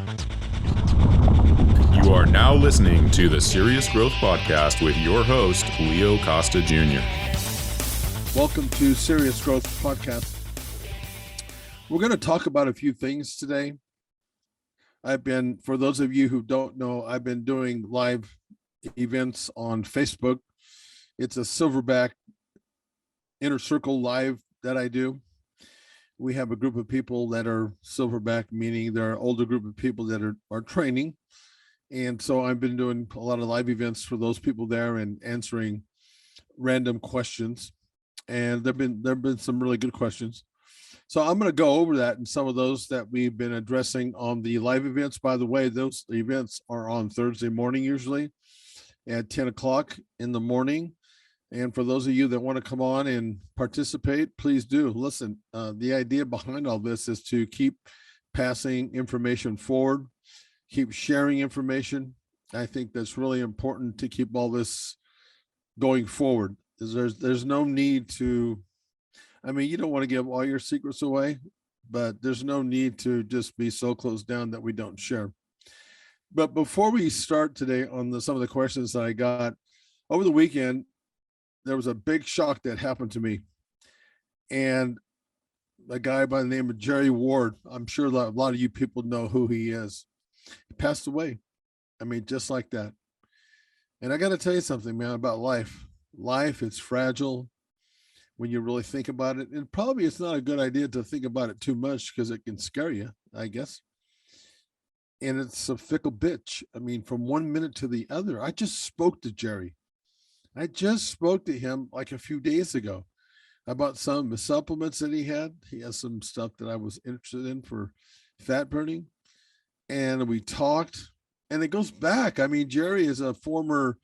You are now listening to the Serious Growth Podcast with your host, Leo Costa Jr. Welcome to Serious Growth Podcast. We're going to talk about a few things today. For those of you who don't know, I've been doing live events on Facebook. It's a Silverback Inner Circle Live that I do. We have a group of people that are Silverback, meaning they're an older group of people that are training. And so I've been doing a lot of live events for those people there and answering random questions. And there've been some really good questions. So I'm going to go over that and some of those that we've been addressing on the live events. By the way, those events are on Thursday morning, usually at 10 o'clock in the morning. And for those of you that want to come on and participate, please do. Listen, the idea behind all this is to keep passing information forward, keep sharing information. I think that's really important to keep all this going forward. There's no need to, you don't want to give all your secrets away, but there's no need to just be so closed down that we don't share. But before we start today on some of the questions that I got over the weekend, there was a big shock that happened to me. And a guy by the name of Jerry Ward, I'm sure a lot of you people know who he is. He passed away. Just like that. And I got to tell you something, man, about life. Life is fragile when you really think about it. And probably it's not a good idea to think about it too much because it can scare you, I guess. And it's a fickle bitch. From one minute to the other. I just spoke to Jerry. I just spoke to him like a few days ago about some of the supplements that he had. He has some stuff that I was interested in for fat burning. And we talked, and it goes back. Jerry is a former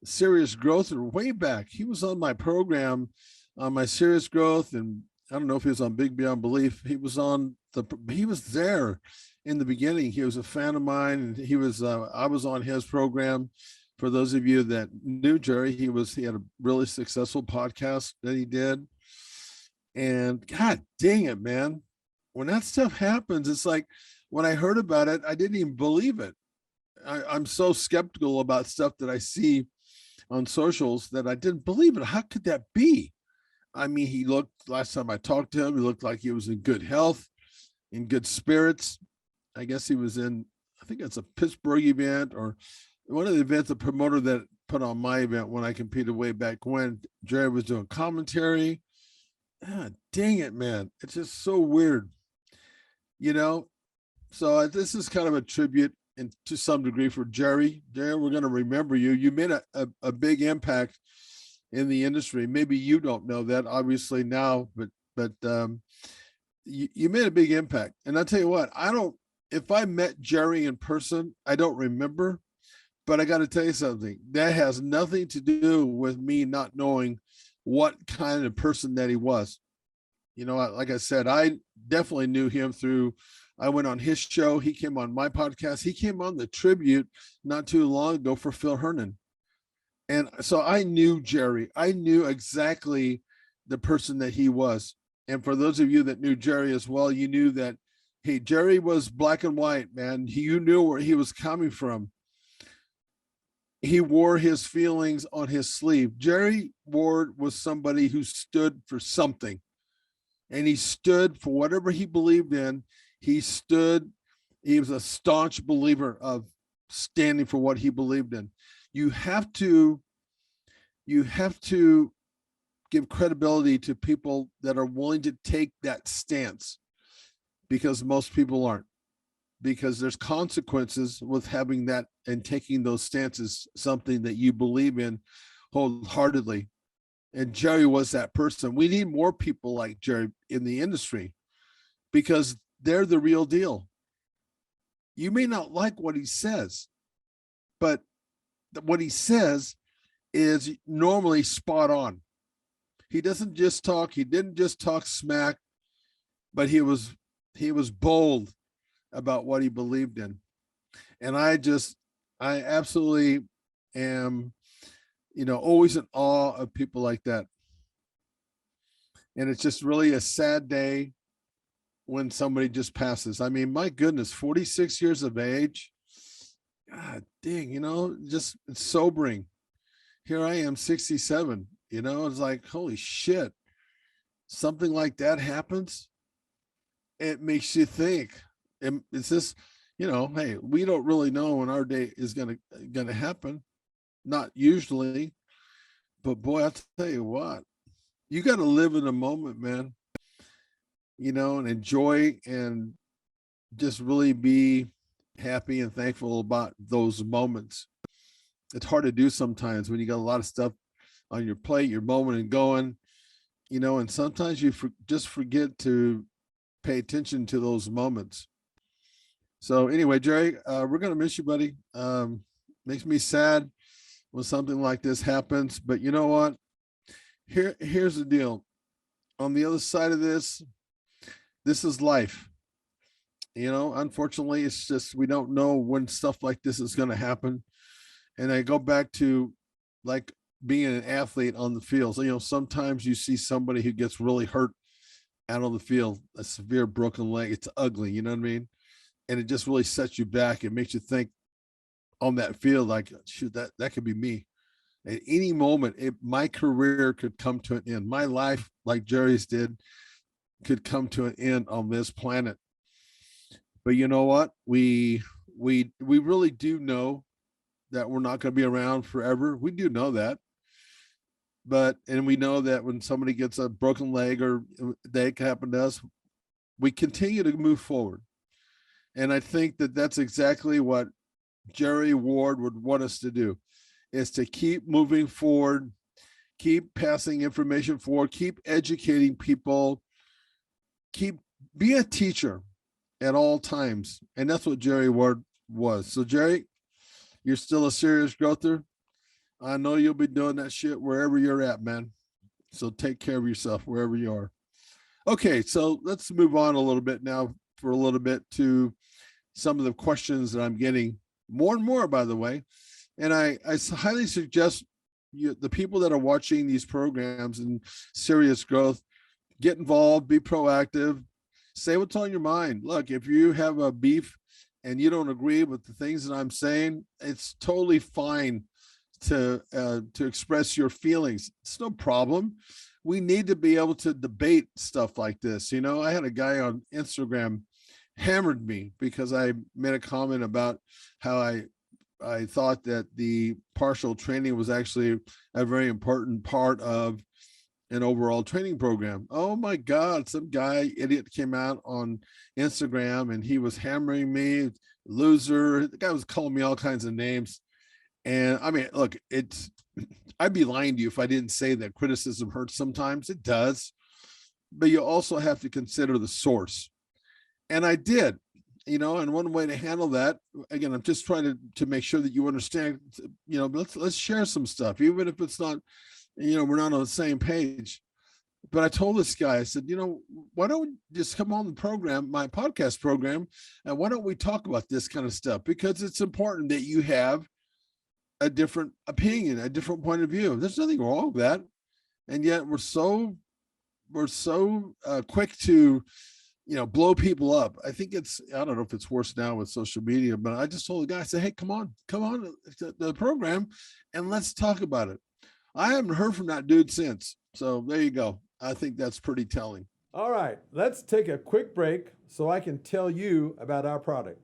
Serious Growther way back. He was on my program, on my Serious Growth, and I don't know if he was on Big Beyond Belief. He was there in the beginning. He was a fan of mine, and I was on his program. For those of you that knew Jerry, he had a really successful podcast that he did. And God dang it, man. When that stuff happens, it's like when I heard about it, I didn't even believe it. I'm so skeptical about stuff that I see on socials that I didn't believe it. How could that be? Last time I talked to him, he looked like he was in good health, in good spirits. I guess he was I think it's a Pittsburgh event or one of the events, the promoter that put on my event when I competed way back when. Jerry was doing commentary. Dang it, man. It's just so weird, So this is kind of a tribute and to some degree for Jerry. Jerry, we're going to remember you. You made a big impact in the industry. Maybe you don't know that obviously now, but you made a big impact. And I'll tell you what, if I met Jerry in person, I don't remember. But I got to tell you something, that has nothing to do with me not knowing what kind of person that he was. Like I said, I definitely knew him I went on his show. He came on my podcast. He came on the tribute not too long ago for Phil Hernan. And so I knew Jerry. I knew exactly the person that he was. And for those of you that knew Jerry as well, you knew that, hey, Jerry was black and white, man. You knew where he was coming from. He wore his feelings on his sleeve. Jerry Ward was somebody who stood for something, and he stood for whatever he believed in. He was a staunch believer of standing for what he believed in. You have to give credibility to people that are willing to take that stance, because most people aren't. Because there's consequences with having that and taking those stances, something that you believe in wholeheartedly. And Jerry was that person. We need more people like Jerry in the industry because they're the real deal. You may not like what he says, but what he says is normally spot on. He didn't just talk smack, but he was bold about what he believed in. And I absolutely am, always in awe of people like that. And it's just really a sad day when somebody just passes. I mean, my goodness, 46 years of age. God dang, just it's sobering. Here I am, 67, it's like, holy shit, something like that happens. It makes you think, is this, hey, we don't really know when our day is gonna happen. Not usually, but boy, I'll tell you what, you got to live in the moment, man, and enjoy and just really be happy and thankful about those moments. It's hard to do sometimes when you got a lot of stuff on your plate, your moment and going, and sometimes you just forget to pay attention to those moments. So anyway, Jerry, we're going to miss you, buddy. Makes me sad when something like this happens, but you know what? Here's the deal. On the other side of this is life. Unfortunately, it's just, we don't know when stuff like this is going to happen. And I go back to like being an athlete on the field. So, sometimes you see somebody who gets really hurt out on the field, a severe broken leg. It's ugly, you know what I mean? And it just really sets you back. It makes you think on that field, like, shoot, that could be me. At any moment, my career could come to an end. My life, like Jerry's did, could come to an end on this planet. But you know what? We really do know that we're not going to be around forever. We do know that. And we know that when somebody gets a broken leg or that can happen to us, we continue to move forward. And I think that that's exactly what Jerry Ward would want us to do, is to keep moving forward, keep passing information forward, keep educating people, be a teacher at all times. And that's what Jerry Ward was. So Jerry, you're still a serious growther. I know you'll be doing that shit wherever you're at, man. So take care of yourself wherever you are. Okay, so let's move on a little bit now for a little bit to some of the questions that I'm getting more and more, by the way. And I highly suggest the people that are watching these programs in Serious Growth, get involved, be proactive, say what's on your mind. Look, if you have a beef and you don't agree with the things that I'm saying, it's totally fine to express your feelings. It's no problem. We need to be able to debate stuff like this. I had a guy on Instagram hammered me because I made a comment about how I thought that the partial training was actually a very important part of an overall training program. Oh my God, some idiot came out on Instagram and he was hammering me, loser. The guy was calling me all kinds of names. And I mean, look, I'd be lying to you if I didn't say that criticism hurts sometimes. It does. But you also have to consider the source. And I did, and one way to handle that, again, I'm just trying to make sure that you understand, let's share some stuff, even if it's not, we're not on the same page. But I told this guy, I said, why don't we just come on the program, my podcast program, and why don't we talk about this kind of stuff? Because it's important that you have a different opinion, a different point of view. There's nothing wrong with that. And yet we're so quick to, blow people up. I think I don't know if it's worse now with social media, but I just told the guy, I said, hey, come on to the program and let's talk about it. I haven't heard from that dude since. So there you go. I think that's pretty telling. All right, let's take a quick break so I can tell you about our product.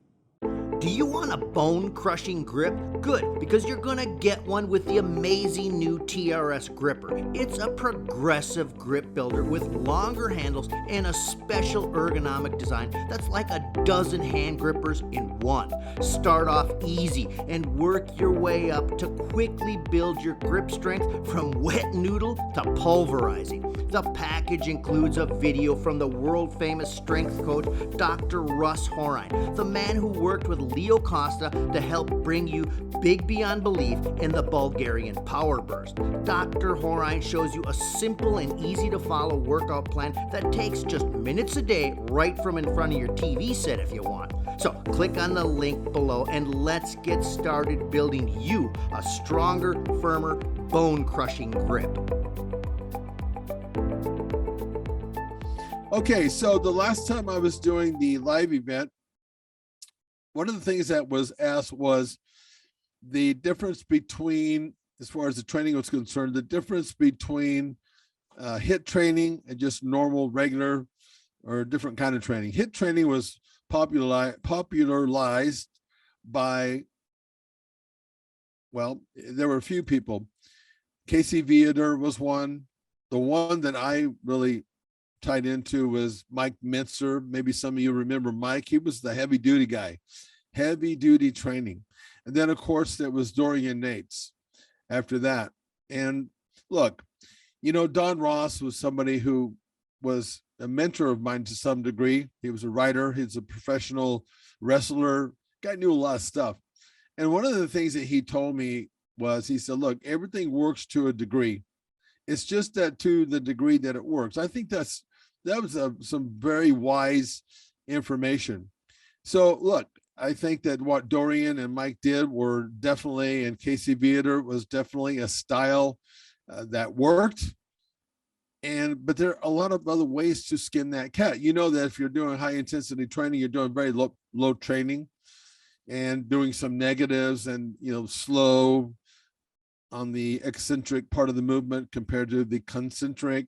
Do you want a bone-crushing grip? Good, because you're gonna get one with the amazing new Trs Gripper. It's a progressive grip builder with longer handles and a special ergonomic design that's like a dozen hand grippers in one. Start off easy and work your way up to quickly build your grip strength from wet noodle to pulverizing. The package includes a video from the world-famous strength coach, Dr. Russ Horine, the man who worked with Leo Costa to help bring you big beyond belief in the Bulgarian Power Burst. Dr. Horine shows you a simple and easy to follow workout plan that takes just minutes a day right from in front of your TV set if you want. So click on the link below and let's get started building you a stronger, firmer, bone-crushing grip. Okay, so the last time I was doing the live event, one of the things that was asked was the difference between, as far as the training was concerned, the difference between HIIT training and just normal, regular, or different kind of training. HIIT training was popularized by, well, there were a few people. Casey Viator was one. The one that I really tied into was Mike Mentzer. Maybe some of you remember Mike. He was the heavy duty guy, heavy duty training. And then, of course, there was Dorian Nates after that. And look, you know, Don Ross was somebody who was a mentor of mine to some degree. He was a writer. He's a professional wrestler. Guy knew a lot of stuff. And one of the things that he told me was, he said, look, everything works to a degree. It's just that to the degree that it works. I think that was some very wise information. So look, I think that what Dorian and Mike did were definitely, and Casey Viator was definitely a style that worked. But there are a lot of other ways to skin that cat. You know that if you're doing high intensity training, you're doing very low training and doing some negatives and, you know, slow on the eccentric part of the movement compared to the concentric.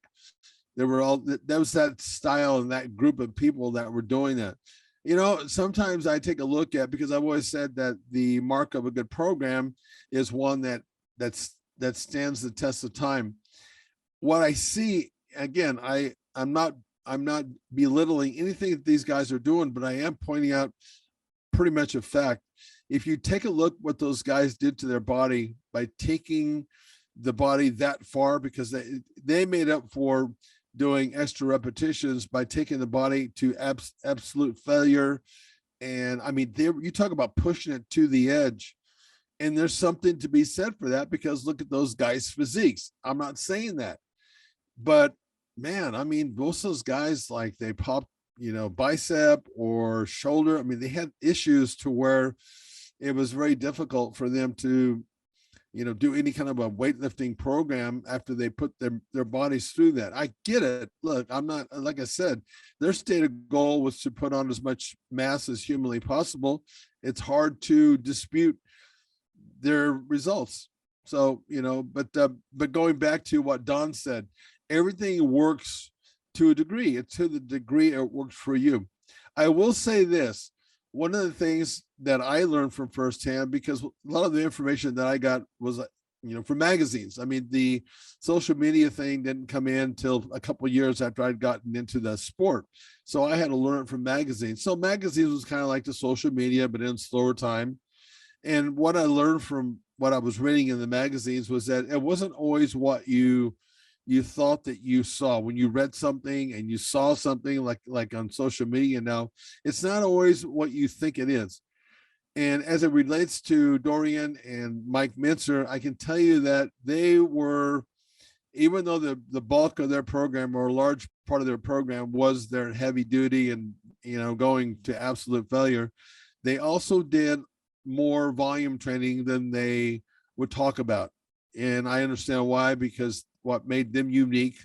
There were that was that style and that group of people that were doing that. You know, sometimes I take a look at, because I've always said that the mark of a good program is one that stands the test of time. What I see, again, I'm not belittling anything that these guys are doing, but I am pointing out pretty much a fact. If you take a look what those guys did to their body by taking the body that far, because they made up for doing extra repetitions by taking the body to absolute failure. And I mean, you talk about pushing it to the edge. And there's something to be said for that, because look at those guys' physiques. I'm not saying that, but man, I mean, most of those guys, like, they pop, you know, bicep or shoulder. I mean, they had issues to where it was very difficult for them to, you know, do any kind of a weightlifting program after they put their bodies through that. I get it. Look, I'm not, like I said, their stated goal was to put on as much mass as humanly possible. It's hard to dispute their results. So, you know, but going back to what Don said, everything works to a degree. It's to the degree it works for you. I will say this. One of the things that I learned from firsthand, because a lot of the information that I got was, you know, from magazines. I mean, the social media thing didn't come in till a couple of years after I'd gotten into the sport. So I had to learn it from magazines. So magazines was kind of like the social media, but in slower time. And what I learned from what I was reading in the magazines was that it wasn't always what you thought that you saw. When you read something and you saw something like on social media now, it's not always what you think it is. And as it relates to Dorian and Mike Mentzer, I can tell you that they were, even though the bulk of their program, or a large part of their program, was their heavy duty and, you know, going to absolute failure, they also did more volume training than they would talk about. And I understand why, because what made them unique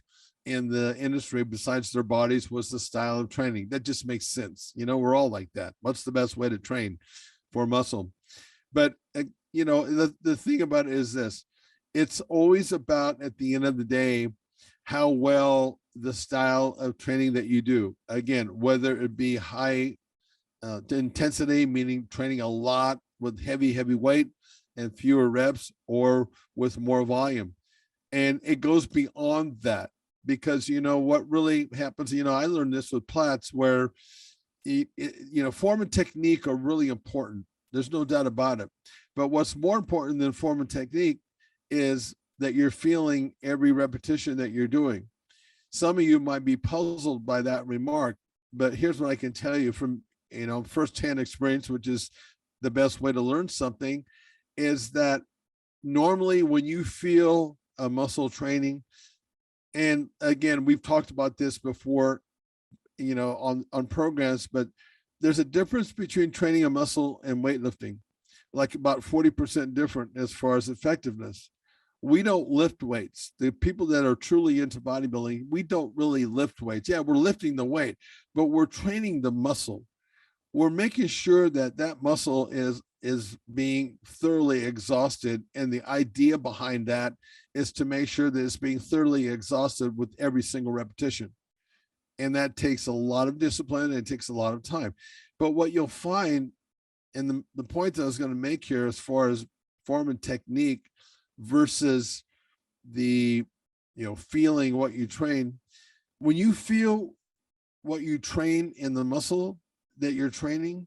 in the industry, besides their bodies, was the style of training. That just makes sense. You know, we're all like that. What's the best way to train for muscle? But, you know, the thing about it is this. It's always about, at the end of the day, how well the style of training that you do. Again, whether it be high intensity, meaning training a lot with heavy weight and fewer reps, or with more volume. And it goes beyond that, because, you know, what really happens, you know, I learned this with Platts, where, you know, form and technique are really important. There's no doubt about it. But what's more important than form and technique is that you're feeling every repetition that you're doing. Some of you might be puzzled by that remark, but here's what I can tell you from, you know, firsthand experience, which is the best way to learn something, is that normally when you feel a muscle training, and again, we've talked about this before, you know, on programs, but there's a difference between training a muscle and weightlifting, like about 40% different as far as effectiveness. we don't lift weights. The people that are truly into bodybuilding, we don't really lift weights. Yeah, we're lifting the weight, but we're training the muscle. We're making sure that that muscle is being thoroughly exhausted. And the idea behind that is to make sure that it's being thoroughly exhausted with every single repetition. And that takes a lot of discipline and it takes a lot of time. But what you'll find, and the point that I was going to make here as far as form and technique versus the, feeling what you train, when you feel what you train in the muscle that you're training,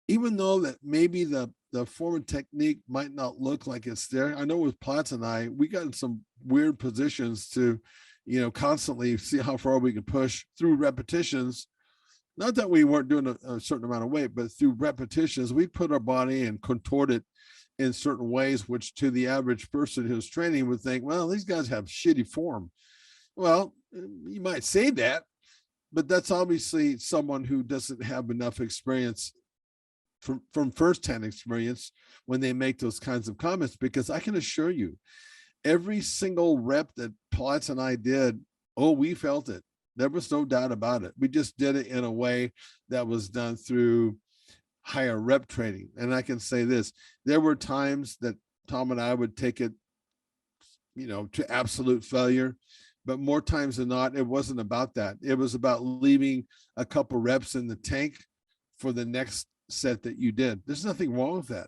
even though that maybe the form and technique might not look like it's there. I know with Platts and I, we got in some weird positions to, constantly see how far we could push through repetitions. Not that we weren't doing a certain amount of weight, but through repetitions, we put our body and contort it in certain ways, which to the average person who's training would think, well, these guys have shitty form. Well, you might say that, but that's obviously someone who doesn't have enough experience from firsthand experience when they make those kinds of comments, because I can assure you, every single rep that Platts and I did, we felt it. There was no doubt about it. We just did it in a way that was done through higher rep training. And I can say this, there were times that Tom and I would take it, to absolute failure, but more times than not, it wasn't about that. It was about leaving a couple reps in the tank for the next set that you did. There's nothing wrong with that.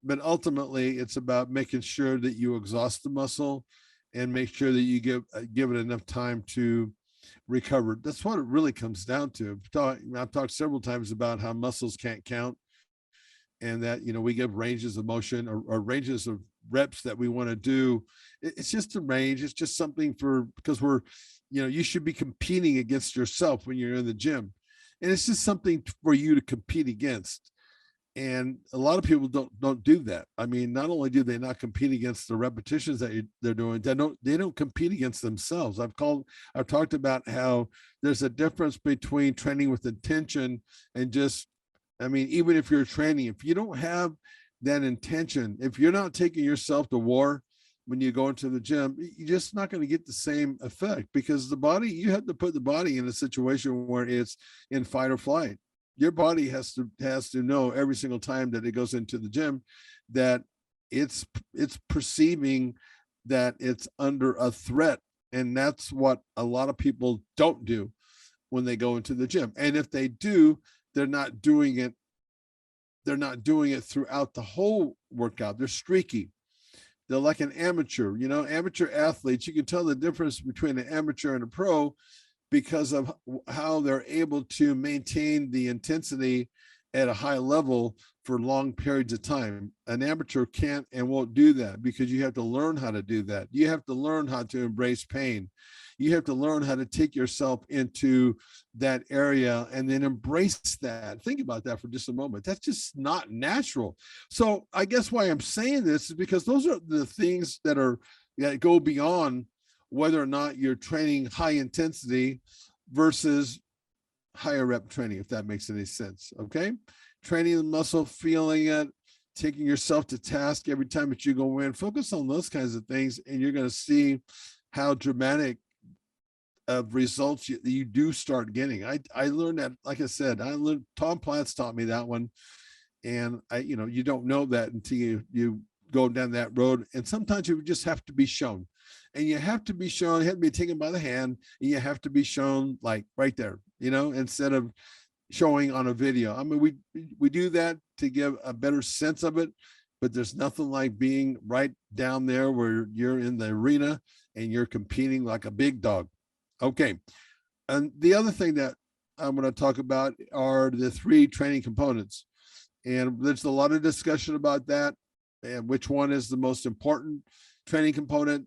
But ultimately, it's about making sure that you exhaust the muscle and make sure that you give it enough time to recover. That's what it really comes down to. I've talked several times about how muscles can't count, and that, we give ranges of motion or ranges of reps that we want to do. It's just a range. It's just something because we're, you should be competing against yourself when you're in the gym. And it's just something for you to compete against. And a lot of people don't do that. I mean, not only do they not compete against the repetitions that they're doing, they don't compete against themselves. I've talked about how there's a difference between training with intention and just, even if you're training, if you don't have that intention, if you're not taking yourself to war when you go into the gym, you're just not going to get the same effect, because the body, you have to put the body in a situation where it's in fight or flight. Your body has to know every single time that it goes into the gym that it's perceiving that it's under a threat. And that's what a lot of people don't do when they go into the gym. And if they do, they're not doing it throughout the whole workout. They're streaky. They're like an amateur, amateur athletes. You can tell the difference between an amateur and a pro because of how they're able to maintain the intensity at a high level for long periods of time. An amateur can't and won't do that, because you have to learn how to do that. You have to learn how to embrace pain. You have to learn how to take yourself into that area and then embrace that. Think about that for just a moment. That's just not natural. So I guess why I'm saying this is because those are the things that go beyond whether or not you're training high intensity versus higher rep training, if that makes any sense. Okay. Training the muscle, feeling it, taking yourself to task every time that you go in, focus on those kinds of things. And you're going to see how dramatic of results you do start getting. I learned that, like I said, Tom Platts taught me that one. And you don't know that until you go down that road. And sometimes you just have to be shown. And you have to be shown, you have to be taken by the hand, and you have to be shown like right there, instead of showing on a video. We do that to give a better sense of it, but there's nothing like being right down there where you're in the arena and you're competing like a big dog. Okay. And the other thing that I'm going to talk about are the 3 training components. And there's a lot of discussion about that and which one is the most important training component.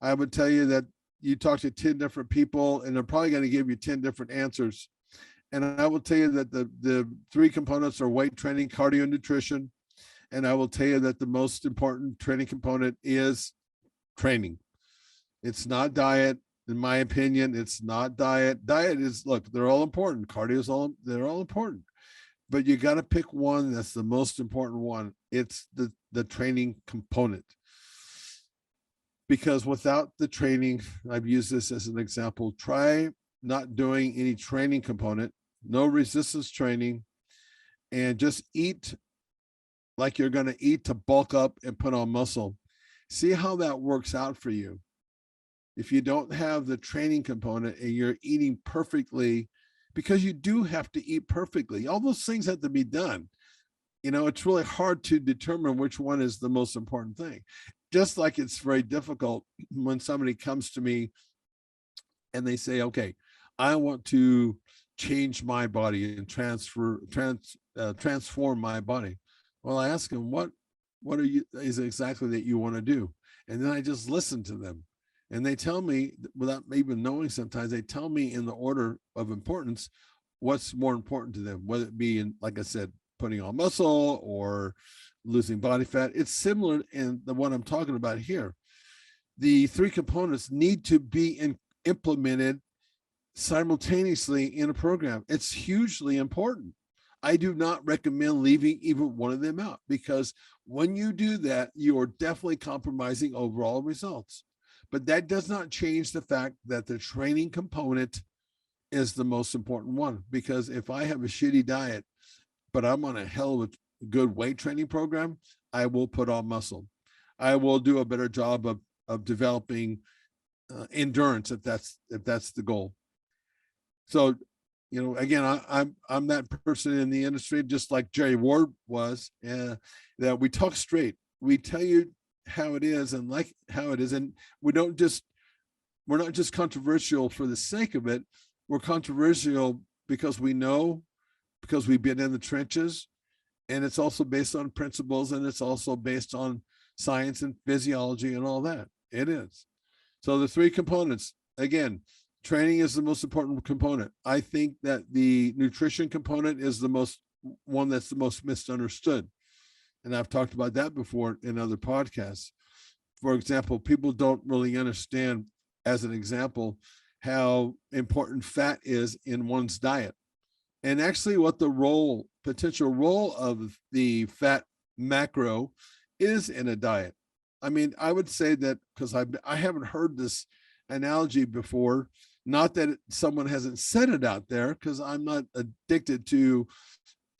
I would tell you that you talk to 10 different people and they're probably going to give you 10 different answers. And I will tell you that the 3 components are weight training, cardio, and nutrition. And I will tell you that the most important training component is training. It's not diet. In my opinion, it's not diet. Diet is, look, they're all important. Cardio is they're all important. But you got to pick one that's the most important one. It's the training component. because without the training, I've used this as an example, try not doing any training component, no resistance training, and just eat like you're going to eat to bulk up and put on muscle. See how that works out for you. If you don't have the training component and you're eating perfectly, because you do have to eat perfectly, all those things have to be done. You know, it's really hard to determine which one is the most important thing. Just like it's very difficult when somebody comes to me and they say, okay, I want to change my body and transform my body. Well, I ask them, what is it exactly that you want to do? And then I just listen to them. And they tell me, without even knowing sometimes, they tell me in the order of importance what's more important to them, whether it be, in, like I said, putting on muscle or losing body fat. It's similar in the one I'm talking about here. The three components need to be implemented simultaneously in a program. It's hugely important. I do not recommend leaving even one of them out, because when you do that, you are definitely compromising overall results. But that does not change the fact that the training component is the most important one, because if I have a shitty diet, but I'm on a hell of a good weight training program, I will put on muscle. I will do a better job of developing endurance if that's the goal. So, you know, again, I'm that person in the industry, just like Jerry Ward was, that we talk straight. We tell you how it is and like how it is, and we're not just controversial for the sake of it. We're controversial because we know, because we've been in the trenches, and it's also based on principles, and it's also based on science and physiology and all that. It is. So the three components, again, training is the most important component. I think that the nutrition component is the one that's the most misunderstood. And I've talked about that before in other podcasts. For example, people don't really understand, as an example, how important fat is in one's diet. And actually what the potential role of the fat macro is in a diet. I mean, I would say that, because I haven't heard this analogy before, not that someone hasn't said it out there, because I'm not addicted to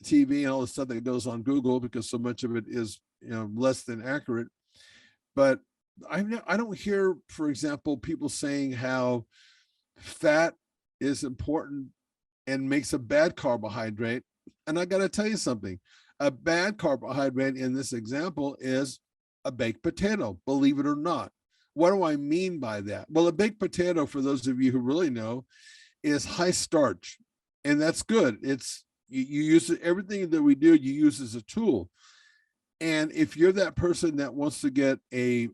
TV and all the stuff that goes on Google, because so much of it is, you know, less than accurate. But I don't hear, for example, people saying how fat is important and makes a bad carbohydrate. And I got to tell you something, a bad carbohydrate in this example is a baked potato, believe it or not. What do I mean by that? Well, a baked potato, for those of you who really know, is high starch, and that's good. It's you use it, everything that we do, you use as a tool. And if you're that person that wants to get a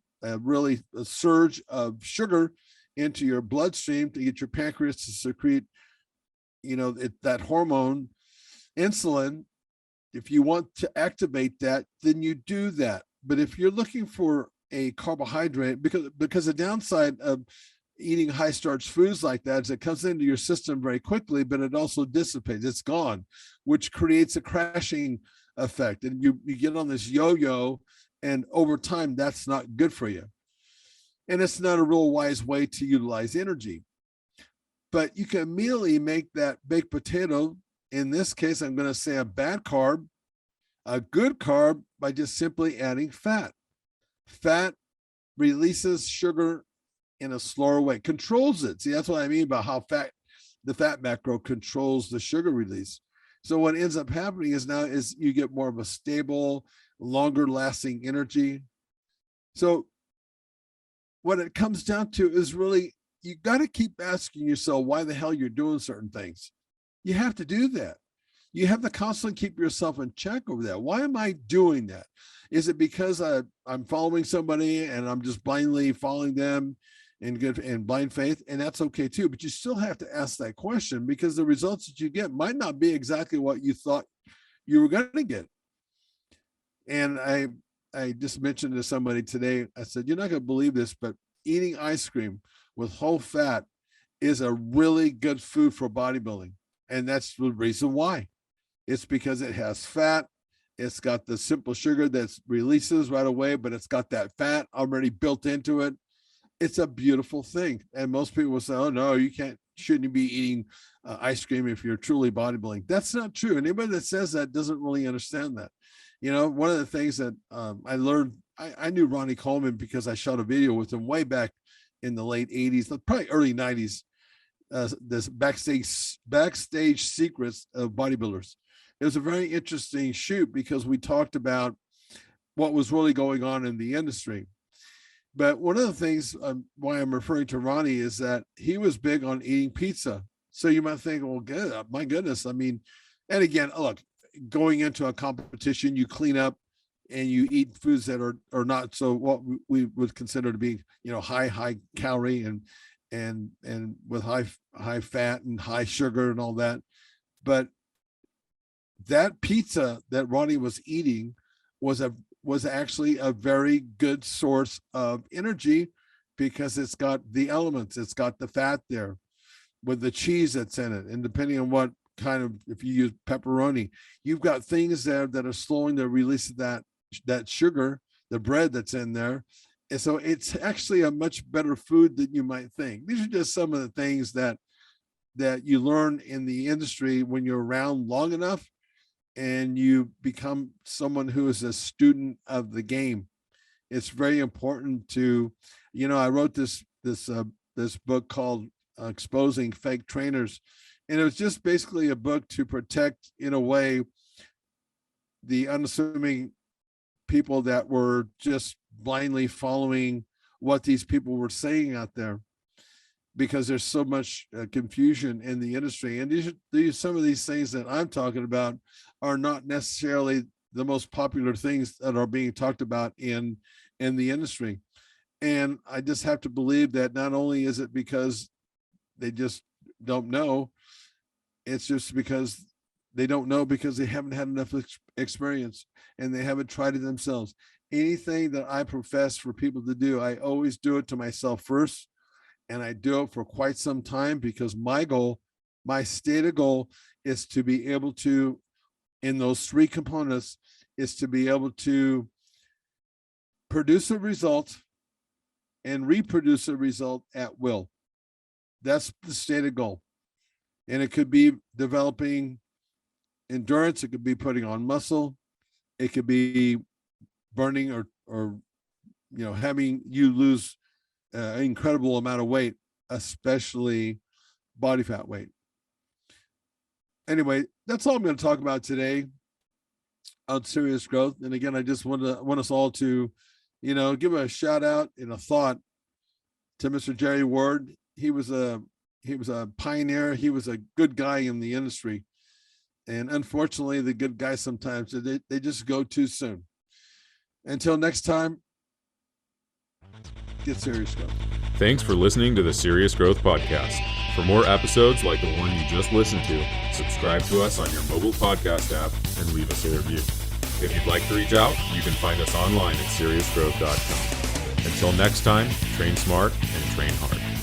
surge of sugar into your bloodstream to get your pancreas to secrete, you know, that hormone, insulin, if you want to activate that, then you do that. But if you're looking for a carbohydrate, because the downside of eating high starch foods like that is it comes into your system very quickly, but it also dissipates, it's gone, which creates a crashing effect. And you get on this yo-yo, and over time, that's not good for you. And it's not a real wise way to utilize energy. But you can immediately make that baked potato, in this case, I'm going to say a bad carb, a good carb, by just simply adding fat. Fat releases sugar in a slower way, controls it. See, that's what I mean by how the fat macro controls the sugar release. So what ends up happening is you get more of a stable, longer lasting energy. So what it comes down to is really, you got to keep asking yourself why the hell you're doing certain things. You have to do that. You have to constantly keep yourself in check over that. Why am I doing that? Is it because I'm following somebody and I'm just blindly following them in blind faith? And that's okay too, but you still have to ask that question, because the results that you get might not be exactly what you thought you were going to get. And I just mentioned to somebody today, I said, you're not going to believe this, but eating ice cream with whole fat is a really good food for bodybuilding. And that's the reason why. It's because it has fat. It's got the simple sugar that releases right away, but it's got that fat already built into it. it's a beautiful thing. And most people will say, oh no, shouldn't be eating ice cream if you're truly bodybuilding. That's not true. Anybody that says that doesn't really understand that. One of the things that I learned, I knew Ronnie Coleman because I shot a video with him way back in the late 80s, probably early 90s, this backstage secrets of bodybuilders. It was a very interesting shoot because we talked about what was really going on in the industry. But one of the things why I'm referring to Ronnie is that he was big on eating pizza. So you might think, well, good, my goodness. I mean, and again, look, going into a competition, you clean up and you eat foods that are not so what we would consider to be, high calorie and with high fat and high sugar and all that. But that pizza that Ronnie was eating was actually a very good source of energy because it's got the elements, it's got the fat there with the cheese that's in it. And depending on what kind of, if you use pepperoni, you've got things there that are slowing the release of that sugar, the bread that's in there. And so it's actually a much better food than you might think. These are just some of the things that you learn in the industry when you're around long enough and you become someone who is a student of the game. It's very important to, I wrote this book called Exposing Fake Trainers. And it was just basically a book to protect, in a way, the unassuming people that were just blindly following what these people were saying out there, because there's so much confusion in the industry. And some of these things that I'm talking about are not necessarily the most popular things that are being talked about in the industry. And I just have to believe that not only is it because they just don't know, it's just because they don't know because they haven't had enough experience and they haven't tried it themselves. Anything that I profess for people to do, I always do it to myself first. And I do it for quite some time because my stated goal is to be able to, in those three components, is to be able to produce a result and reproduce a result at will. That's the stated goal. And it could be developing endurance. It could be putting on muscle. It could be burning or having you lose an incredible amount of weight, especially body fat weight. Anyway, that's all I'm going to talk about today on Serious Growth. And again, I just want us all to, give a shout out and a thought to Mr. Jerry Ward. He was a pioneer. He was a good guy in the industry. And unfortunately, the good guys sometimes, they just go too soon. Until next time, get serious, growth. Thanks for listening to the Serious Growth Podcast. For more episodes like the one you just listened to, subscribe to us on your mobile podcast app and leave us a review. If you'd like to reach out, you can find us online at seriousgrowth.com. Until next time, train smart and train hard.